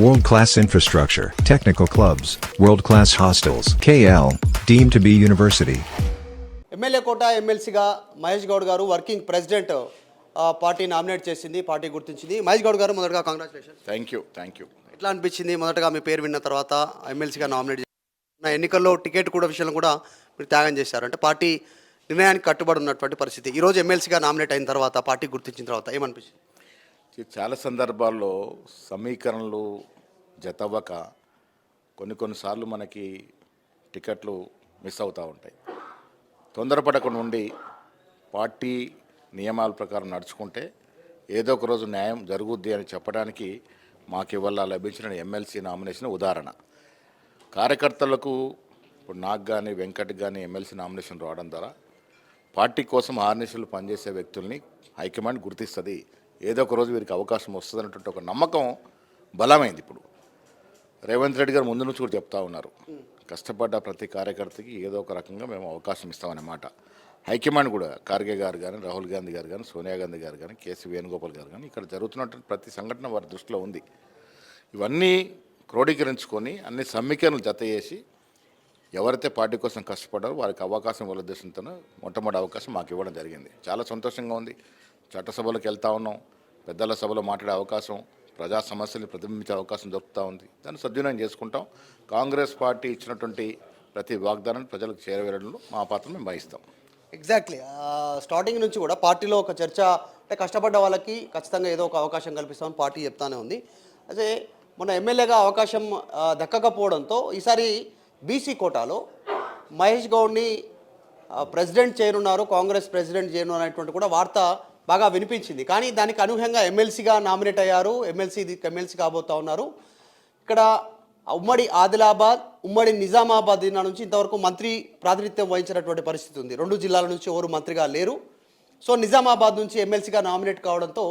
World-class infrastructure, technical clubs, world-class hostels. KL, deemed to be university. MLA quota ఎమ్మెల్సీగా మహేష్ గౌడ్ గారు working president party nominate చేసింది, పార్టీ గుర్తించింది. మహేష్ గౌడ్ గారు మొదటగా కంగ్రాచులేషన్. Thank you. ఎట్లా అనిపించింది మొదటగా మీ పేరు విన్న తర్వాత ఎమ్మెల్సీగా నామినేట్ చేసిన ఎన్నికల్లో టికెట్ కూడా విషయంలో కూడా మీరు త్యాగం చేశారు, అంటే పార్టీ నిర్ణయానికి కట్టుబడి ఉన్నటువంటి పరిస్థితి. ఈరోజు ఎమ్మెల్సీగా నామినేట్ అయిన తర్వాత పార్టీ గుర్తించిన తర్వాత ఏమనిపించింది? చాలా సందర్భాల్లో సమీకరణలు జతవ్వక కొన్నిసార్లు మనకి టికెట్లు మిస్ అవుతూ ఉంటాయి. తొందరపడకుండా ఉండి పార్టీ నియమాల ప్రకారం నడుచుకుంటే ఏదో ఒక రోజు న్యాయం జరుగుద్ది అని చెప్పడానికి మాకు ఇవాళ లభించిన ఎమ్మెల్సీ నామినేషన్ ఉదాహరణ. కార్యకర్తలకు ఇప్పుడు నాకు కానీ వెంకట్ కానీ ఎమ్మెల్సీ నామినేషన్ రావడం ద్వారా పార్టీ కోసం ఆర్నిషలు పనిచేసే వ్యక్తుల్ని హైకమాండ్ గుర్తిస్తుంది, ఏదో ఒక రోజు వీరికి అవకాశం వస్తుంది అన్నటువంటి ఒక నమ్మకం బలమైంది. ఇప్పుడు రేవంత్ రెడ్డి గారు ముందు నుంచి కూడా చెప్తా ఉన్నారు, కష్టపడ్డ ప్రతి కార్యకర్తకి ఏదో ఒక రకంగా మేము అవకాశం ఇస్తామన్నమాట. హైకమాండ్ కూడా ఖార్గే గారు కానీ, రాహుల్ గాంధీ గారు కానీ, సోనియా గాంధీ గారు కానీ, కేసీ వేణుగోపాల్ గారు కానీ ఇక్కడ జరుగుతున్నటువంటి ప్రతి సంఘటన వారి దృష్టిలో ఉంది. ఇవన్నీ క్రోడీకరించుకొని అన్ని సమీకరణలు జత చేసి ఎవరైతే పార్టీ కోసం కష్టపడ్డారో వారికి అవకాశం ఇవ్వాల ఉద్దేశంతో మొట్టమొదటి అవకాశం మాకు ఇవ్వడం జరిగింది. చాలా సంతోషంగా ఉంది. చట్టసభలకు వెళ్తూ ఉన్నాం, పెద్దల సభలో మాట్లాడే అవకాశం, ప్రజా సమస్యలు ప్రతిబింబించే అవకాశం దొరుకుతూ ఉంది. దాన్ని సద్వినియోగం చేసుకుంటాం. కాంగ్రెస్ పార్టీ ఇచ్చినటువంటి ప్రతి వాగ్దానాన్ని ప్రజలకు చేరవేయడంలో మా పాత్ర మేము వహిస్తాం. ఎగ్జాక్ట్లీ. స్టార్టింగ్ నుంచి కూడా పార్టీలో ఒక చర్చ, అంటే కష్టపడ్డ వాళ్ళకి ఖచ్చితంగా ఏదో ఒక అవకాశం కల్పిస్తామని పార్టీ చెప్తానే ఉంది. అదే మొన్న ఎమ్మెల్యేగా అవకాశం దక్కకపోవడంతో ఈసారి బీసీ కోటాలో మహేష్ గౌడ్ని ప్రెసిడెంట్ చేయనున్నారు, కాంగ్రెస్ ప్రెసిడెంట్ చేయను అనేటువంటి కూడా వార్త బాగా వినిపించింది. కానీ దానికి అనూహ్యంగా ఎమ్మెల్సీగా నామినేట్ అయ్యారు, ఎమ్మెల్సీ కాబోతా ఉన్నారు. ఇక్కడ ఉమ్మడి ఆదిలాబాద్, ఉమ్మడి నిజామాబాద్ జిల్లా నుంచి ఇంతవరకు మంత్రి ప్రాతినిధ్యం వహించినటువంటి పరిస్థితి ఉంది. 2 జిల్లాల నుంచి ఎవరు మంత్రిగా లేరు. సో నిజామాబాద్ నుంచి ఎమ్మెల్సీగా నామినేట్ కావడంతో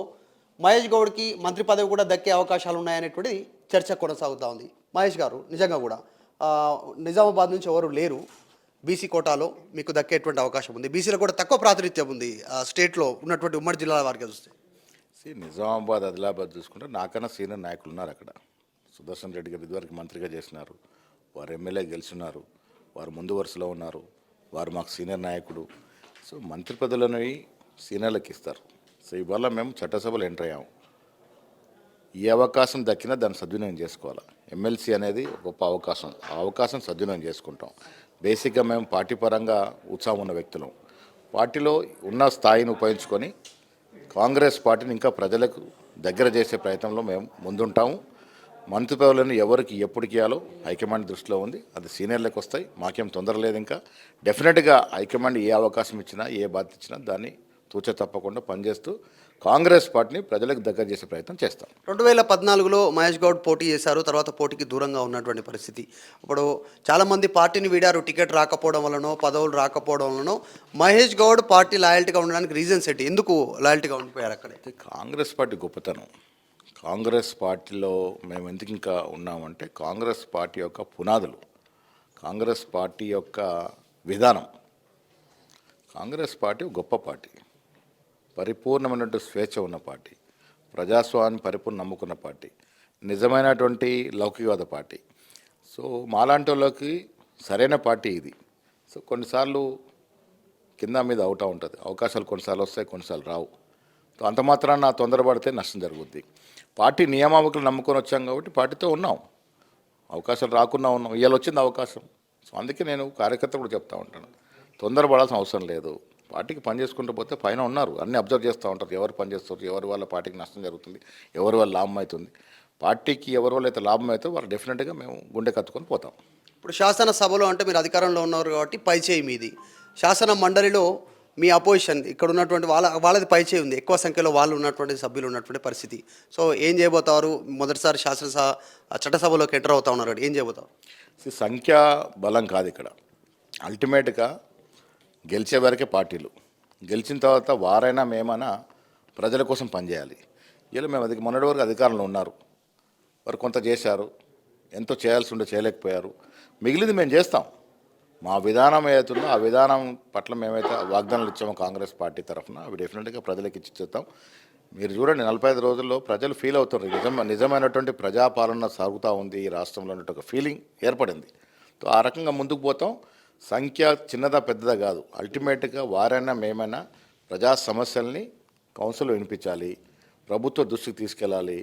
మహేష్ గౌడ్కి మంత్రి పదవి కూడా దక్కే అవకాశాలు ఉన్నాయనేటువంటి చర్చ కొనసాగుతూ ఉంది. మహేష్ గారు నిజంగా కూడా నిజామాబాద్ నుంచి ఎవరు లేరు, బీసీ కోటాలో మీకు దక్కేటువంటి అవకాశం ఉంది. బీసీలో కూడా తక్కువ ప్రాతినిధ్యం ఉంది స్టేట్లో ఉన్నటువంటి ఉమ్మడి జిల్లాల వారికి చూస్తే. నిజామాబాద్, ఆదిలాబాద్ చూసుకుంటే నాకన్నా సీనియర్ నాయకులు ఉన్నారు అక్కడ. సుదర్శన్ రెడ్డి గారు ఇదివరకు మంత్రిగా చేసినారు, వారు ఎమ్మెల్యే గెలిచినారు, వారు ముందు వరుసలో ఉన్నారు, వారు మాకు సీనియర్ నాయకుడు. సో మంత్రి పదవులనేవి సీనియర్లకు ఇస్తారు. సో ఇవాళ మేము చట్టసభలు ఎంటర్ అయ్యాము. ఏ అవకాశం దక్కినా దాన్ని సద్వినియోగం చేసుకోవాలి. ఎమ్మెల్సీ అనేది గొప్ప అవకాశం, ఆ అవకాశం సద్వినియోగం చేసుకుంటాం. బేసిక్గా మేము పార్టీ పరంగా ఉత్సాహం ఉన్న వ్యక్తులం. పార్టీలో ఉన్న స్థాయిని ఉపయోగించుకొని కాంగ్రెస్ పార్టీని ఇంకా ప్రజలకు దగ్గర చేసే ప్రయత్నంలో మేము ముందుంటాము. మంత్రి పదవులను ఎవరికి ఎప్పటికి ఇవ్వాలో హైకమాండ్ దృష్టిలో ఉంది. అది సీనియర్లకు వస్తాయి, మాకేం తొందర లేదు. ఇంకా డెఫినెట్గా హైకమాండ్ ఏ అవకాశం ఇచ్చినా, ఏ బాధ్యత ఇచ్చినా దాన్ని తూచ తప్పకుండా పనిచేస్తూ కాంగ్రెస్ పార్టీని ప్రజలకు దగ్గర చేసే ప్రయత్నం చేస్తాం. 2014లో మహేష్ గౌడ్ పోటీ చేశారు, తర్వాత పోటీకి దూరంగా ఉన్నటువంటి పరిస్థితి. ఇప్పుడు చాలామంది పార్టీని వీడారు, టికెట్ రాకపోవడం వలనో, పదవులు రాకపోవడం వలనో. మహేష్ గౌడ్ పార్టీ లాయల్టీగా ఉండడానికి రీజన్స్ ఏంటి, ఎందుకు లాయల్టీగా ఉండిపోయారు అక్కడే? కాంగ్రెస్ పార్టీ గొప్పతనం. కాంగ్రెస్ పార్టీలో మేము ఎందుకు ఇంకా ఉన్నామంటే కాంగ్రెస్ పార్టీ యొక్క పునాదులు, కాంగ్రెస్ పార్టీ యొక్క విధానం. కాంగ్రెస్ పార్టీ గొప్ప పార్టీ, పరిపూర్ణమైనటువంటి స్వేచ్ఛ ఉన్న పార్టీ, ప్రజాస్వామ్యం పరిపూర్ణ నమ్ముకున్న పార్టీ, నిజమైనటువంటి లౌకికవాద పార్టీ. సో మాలాంటి వాళ్ళకి సరైన పార్టీ ఇది. సో కొన్నిసార్లు కింద మీద అవుతూ ఉంటుంది, అవకాశాలు కొన్నిసార్లు వస్తాయి, కొన్నిసార్లు రావు. అంత మాత్రాన తొందరపడితే నష్టం జరుగుద్ది. పార్టీ నియామకులు నమ్ముకొని వచ్చాం కాబట్టి పార్టీతో ఉన్నాం, అవకాశాలు రాకుండా ఉన్నాం. ఇవాళ వచ్చింది అవకాశం. సో అందుకే నేను కార్యకర్త కూడా చెప్తా ఉంటాను, తొందరపడాల్సిన అవసరం లేదు. పార్టీకి పని చేసుకుంటూ పోతే పైన ఉన్నారు, అన్నీ అబ్జర్వ్ చేస్తూ ఉంటారు, ఎవరు పని చేస్తారు, ఎవరి వల్ల పార్టీకి నష్టం జరుగుతుంది, ఎవరి వల్ల లాభం అవుతుంది. పార్టీకి ఎవరి వల్ల అయితే లాభం అయితే వాళ్ళు డెఫినెట్గా మేము గుండె కత్తుకొని పోతాం. ఇప్పుడు శాసనసభలో అంటే మీరు అధికారంలో ఉన్నారు కాబట్టి పైచేయి మీది, శాసన మండలిలో మీ అపోజిషన్ ఇక్కడ ఉన్నటువంటి వాళ్ళది పైచేయి ఉంది, ఎక్కువ సంఖ్యలో వాళ్ళు ఉన్నటువంటి సభ్యులు ఉన్నటువంటి పరిస్థితి. సో ఏం చేయబోతారు? మొదటిసారి చట్టసభలోకి ఎంటర్ అవుతా ఉన్నారు, ఏం చేయబోతారు? సంఖ్యా బలం కాదు ఇక్కడ. అల్టిమేట్గా గెలిచే వరకే పార్టీలు, గెలిచిన తర్వాత వారైనా మేమైనా ప్రజల కోసం పనిచేయాలి. ఇలా మేము మొన్నటి వరకు అధికారంలో ఉన్నారు, వారు కొంత చేశారు, ఎంతో చేయాల్సి ఉండే చేయలేకపోయారు. మిగిలింది మేము చేస్తాం. మా విధానం ఏదైతుందో ఆ విధానం పట్ల మేమైతే వాగ్దానాలు ఇచ్చామో కాంగ్రెస్ పార్టీ తరఫున అవి డెఫినెట్గా ప్రజలకు ఇచ్చి చేస్తాం. మీరు చూడండి 45 రోజుల్లో ప్రజలు ఫీల్ అవుతారు నిజమైనటువంటి ప్రజాపాలన సాగుతూ ఉంది ఈ రాష్ట్రంలో అన్నట్టు ఒక ఫీలింగ్ ఏర్పడింది. సో ఆ రకంగా ముందుకు పోతాం. సంఖ్య చిన్నదా పెద్దదా కాదు, అల్టిమేట్గా వారైనా మేమైనా ప్రజా సమస్యల్ని కౌన్సిల్లో వినిపించాలి, ప్రభుత్వ దృష్టికి తీసుకెళ్ళాలి,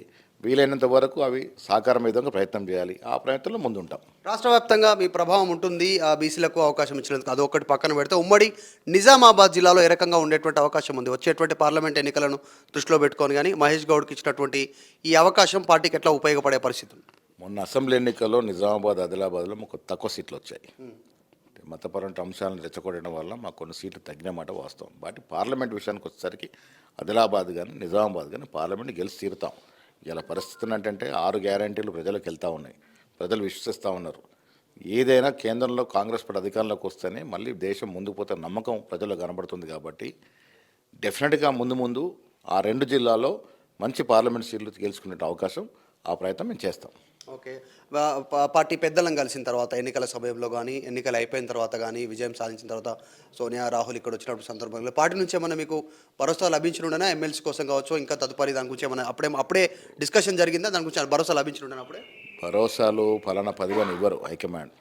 వీలైనంత వరకు అవి సాకారం విధంగా ప్రయత్నం చేయాలి. ఆ ప్రయత్నంలో ముందుంటాం. రాష్ట్ర వ్యాప్తంగా మీ ప్రభావం ఉంటుంది, ఆ బీసీలకు అవకాశం ఇచ్చినందుకు అదొకటి పక్కన పెడితే ఉమ్మడి నిజామాబాద్ జిల్లాలో ఏ రకంగా ఉండేటువంటి అవకాశం ఉంది? వచ్చేటువంటి పార్లమెంట్ ఎన్నికలను దృష్టిలో పెట్టుకొని కానీ మహేష్ గౌడ్కి ఇచ్చినటువంటి ఈ అవకాశం పార్టీకి ఎట్లా ఉపయోగపడే పరిస్థితి ఉంది? మొన్న అసెంబ్లీ ఎన్నికల్లో నిజామాబాద్, ఆదిలాబాద్లో మాకు తక్కువ సీట్లు వచ్చాయి. మతపరమైన అంశాలను రెచ్చగొట్టడం వల్ల మాకు కొన్ని సీట్లు తగ్గినమాట వాస్తవం. వాటి పార్లమెంట్ విషయానికి వచ్చేసరికి ఆదిలాబాద్ కానీ నిజామాబాద్ కానీ పార్లమెంట్ గెలిచి తీరుతాం. ఇలా పరిస్థితులు ఏంటంటే 6 గ్యారంటీలు ప్రజలకు వెళ్తూ ఉన్నాయి, ప్రజలు విశ్వసిస్తూ ఉన్నారు. ఏదైనా కేంద్రంలో కాంగ్రెస్ పార్టీ అధికారంలోకి వస్తేనే మళ్ళీ దేశం ముందుకు పోతే నమ్మకం ప్రజల్లో కనబడుతుంది. కాబట్టి డెఫినెట్గా ముందు ఆ 2 జిల్లాల్లో మంచి పార్లమెంట్ సీట్లు గెలుచుకునే అవకాశం, ఆ ప్రయత్నం మేము చేస్తాం. ఓకే, పార్టీ పెద్దలను కలిసిన తర్వాత ఎన్నికల సమయంలో కానీ ఎన్నికలు అయిపోయిన తర్వాత కానీ విజయం సాధించిన తర్వాత సోనియా రాహుల్ ఇక్కడ వచ్చినప్పుడు సందర్భంలో పార్టీ నుంచి ఏమన్నా మీకు భరోసా లభించనుండేనా? ఎమ్మెల్సీ కోసం కావచ్చు, ఇంకా తదుపరి దాని గురించి ఏమన్నా అప్పుడే డిస్కషన్ జరిగిందా? దాని గురించి భరోసా లభించనుండేనా? అప్పుడే భరోసాలు ఫలానా పదిగాని ఇవ్వరు హైకమాండ్.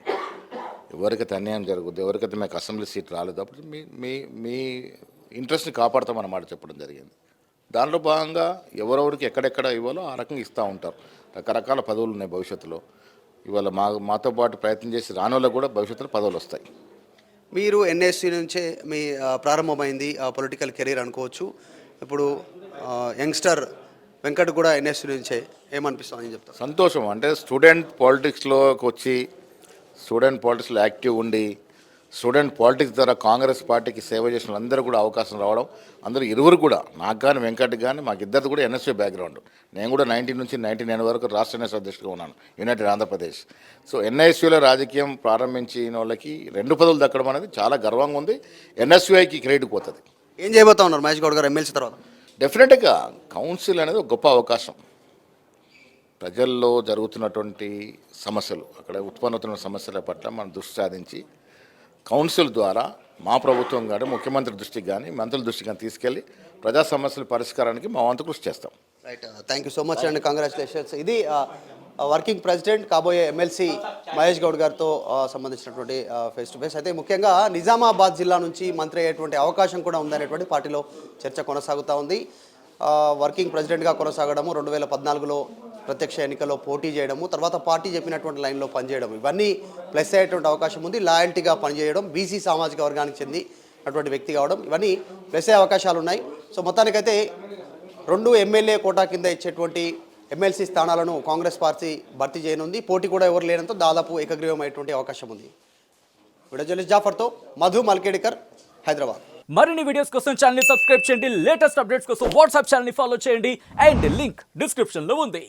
ఎవరికైతే అన్యాయం జరుగుద్ది, ఎవరికైతే మీకు అసెంబ్లీ సీట్ రాలేదు, అప్పుడు మీ మీ మీ ఇంట్రెస్ట్ని కాపాడతామన్నమాట చెప్పడం జరిగింది. దానిలో భాగంగా ఎవరెవరికి ఎక్కడెక్కడ ఇవ్వాలో ఆ రకంగా ఇస్తూ ఉంటారు. రకరకాల పదవులు ఉన్నాయి భవిష్యత్తులో. ఇవాళ మాతో పాటు ప్రయత్నం చేసి రాని వాళ్ళకు కూడా భవిష్యత్తులో పదవులు వస్తాయి. మీరు ఎన్ఎస్సీ నుంచే మీ ప్రారంభమైంది పొలిటికల్ కెరీర్ అనుకోవచ్చు. ఇప్పుడు యంగ్స్టర్ వెంకట్ కూడా ఎన్ఎస్సీ నుంచే, ఏమనిపిస్తుంది అని చెప్తారు? సంతోషం. అంటే స్టూడెంట్ పాలిటిక్స్లోకి వచ్చి స్టూడెంట్ పాలిటిక్స్లో యాక్టివ్ ఉండి స్టూడెంట్ పాలిటిక్స్ ద్వారా కాంగ్రెస్ పార్టీకి సేవ చేసిన అందరూ కూడా అవకాశం రావడం, అందరూ ఇరువురు కూడా, నాకు కానీ వెంకట్ కానీ, మాకు ఇద్దరిది కూడా ఎన్ఎస్యూ బ్యాక్గ్రౌండ్. నేను కూడా 90 నుంచి 99 వరకు రాష్ట్ర ఎన్ఎస్ అధ్యక్షుడిగా ఉన్నాను, యునైటెడ్ ఆంధ్రప్రదేశ్. సో ఎన్ఎస్యూలో రాజకీయం ప్రారంభించిన వాళ్ళకి 2 పదవులు దక్కడం అనేది చాలా గర్వంగా ఉంది. ఎన్ఎస్యూఐకి క్రెడిట్ పోతుంది. ఏం చేయబోతా ఉన్నారు మహేష్ గౌడ్ గారు ఎమ్మెల్సీ తర్వాత? డెఫినెట్గా కౌన్సిల్ అనేది ఒక గొప్ప అవకాశం. ప్రజల్లో జరుగుతున్నటువంటి సమస్యలు, అక్కడ ఉత్పన్నవుతున్న సమస్యల పట్ల మనం దృష్టి సాధించి కౌన్సిల్ ద్వారా మా ప్రభుత్వం కానీ ముఖ్యమంత్రి దృష్టికి కానీ మంత్రుల దృష్టికి కానీ తీసుకెళ్ళి ప్రజా సమస్యల పరిష్కారానికి మా వంతు కృషి చేస్తాం. Right, thank you so much and congratulations. ఇది వర్కింగ్ ప్రెసిడెంట్ కాబోయే ఎమ్మెల్సీ మహేష్ గౌడ్ గారితో సంబంధించినటువంటి ఫేస్ టు ఫేస్. అయితే ముఖ్యంగా నిజామాబాద్ జిల్లా నుంచి మంత్రి అయ్యేటువంటి అవకాశం కూడా ఉందనేటువంటి పార్టీలో చర్చ కొనసాగుతూ ఉంది. వర్కింగ్ ప్రెసిడెంట్గా కొనసాగడము, 2014లో ప్రత్యక్ష ఎన్నికల్లో పోటీ చేయడము, తర్వాత పార్టీ చెప్పినటువంటి లైన్లో పనిచేయడం, ఇవన్నీ ప్లస్ అయ్యేటువంటి అవకాశం ఉంది. లాయల్టీగా పనిచేయడం, బీసీ సామాజిక వర్గానికి చెందినటువంటి వ్యక్తి కావడం, ఇవన్నీ ప్లస్ అయ్యే అవకాశాలు ఉన్నాయి. సో మొత్తానికైతే 2 ఎమ్మెల్యే కోటా కింద ఇచ్చేటువంటి ఎమ్మెల్సీ స్థానాలను కాంగ్రెస్ పార్టీ భర్తీ చేయనుంది. పోటీ కూడా ఎవరు లేనంతో దాదాపు ఏకగ్రీవం అయ్యేటువంటి అవకాశం ఉంది. వీడియో జర్నలిస్ట్ జాఫర్తో మధు మల్కేడికర్, హైదరాబాద్. మరిన్ని వీడియోస్ కోసం ఛానల్ ని సబ్స్క్రైబ్ చేయండి. లేటెస్ట్ అప్డేట్స్ కోసం వాట్సాప్ ఛానల్ ని ఫాలో చేయండి. అండ్ లింక్ డిస్క్రిప్షన్ లో ఉంది.